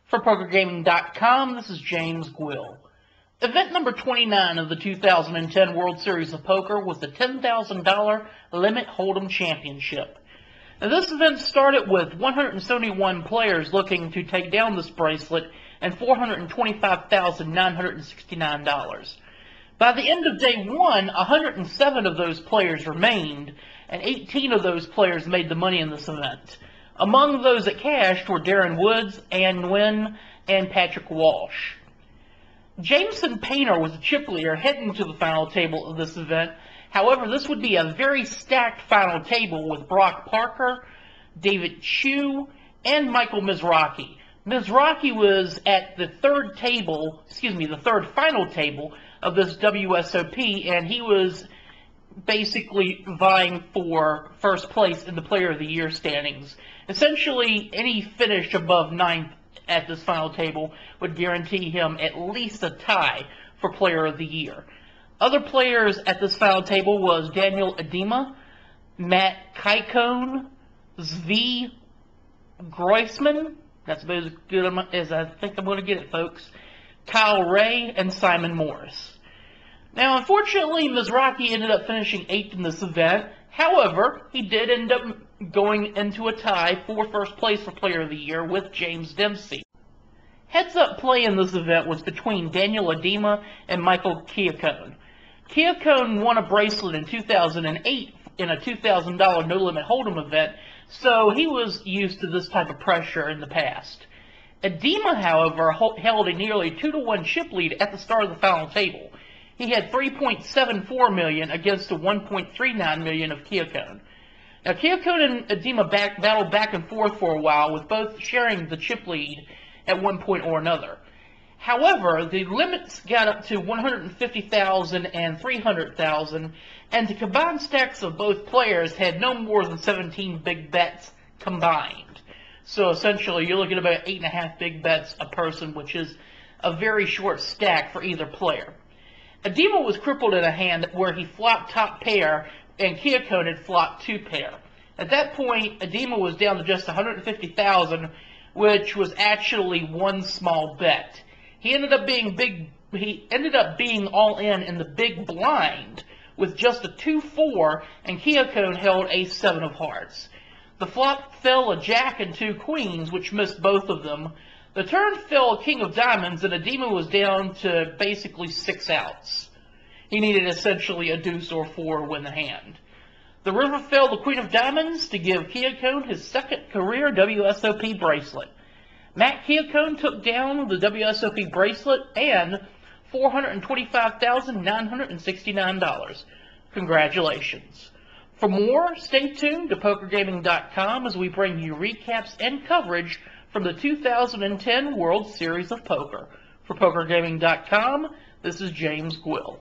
For PokerGaming.com, this is James Gwill. Event number 29 of the 2010 World Series of Poker was the $10,000 Limit Holdem Championship. Now, this event started with 171 players looking to take down this bracelet and $425,969. By the end of day one, 107 of those players remained, and 18 of those players made the money in this event. Among those that cashed were Darren Woods, Ann Nguyen, and Patrick Walsh. Jameson Painter was the chip leader heading to the final table of this event. However, this would be a very stacked final table with Brock Parker, David Chu, and Michael Mizrachi. Mizrachi was at the third final table of this WSOP, and he was basically vying for first place in the Player of the Year standings. Essentially, any finish above 9th at this final table would guarantee him at least a tie for Player of the Year. Other players at this final table was Daniel Adema, Matt Kaikone, Zvi Groisman, that's about as good as I think I'm going to get it, folks, Kyle Ray, and Simon Morris. Now, unfortunately, Mizrachi ended up finishing 8th in this event. However, he did end up going into a tie for first place for Player of the Year with James Dempsey. Heads-up play in this event was between Daniel Adema and Michael Kiakone. Kiakone won a bracelet in 2008 in a $2,000 no-limit Hold'em event, so he was used to this type of pressure in the past. Adema, however, held a nearly 2-to-1 chip lead at the start of the final table. He had $3.74 million against the $1.39 million of Kiakone. Now, Kiakone and Adema battled back and forth for a while, with both sharing the chip lead at one point or another. However, the limits got up to $150,000 and $300,000, and the combined stacks of both players had no more than 17 big bets combined. So essentially, you're looking at about 8.5 big bets a person, which is a very short stack for either player. Adema was crippled in a hand where he flopped top pair, and Kiakone had flopped 2 pair. At that point, Adema was down to just $150,000, which was actually one small bet. He ended up being all in the big blind with just a 2-4, and Kiakone held a 7 of hearts. The flop fell a jack and 2 queens, which missed both of them. The turn fell a king of diamonds, and Adema was down to basically 6 outs. He needed essentially a deuce or 4 to win the hand. The river fell the queen of diamonds to give Kiakone his second career WSOP bracelet. Matt Kiakone took down the WSOP bracelet and $425,969. Congratulations. For more, stay tuned to PokerGaming.com as we bring you recaps and coverage from the 2010 World Series of Poker. For PokerGaming.com, this is James Gwill.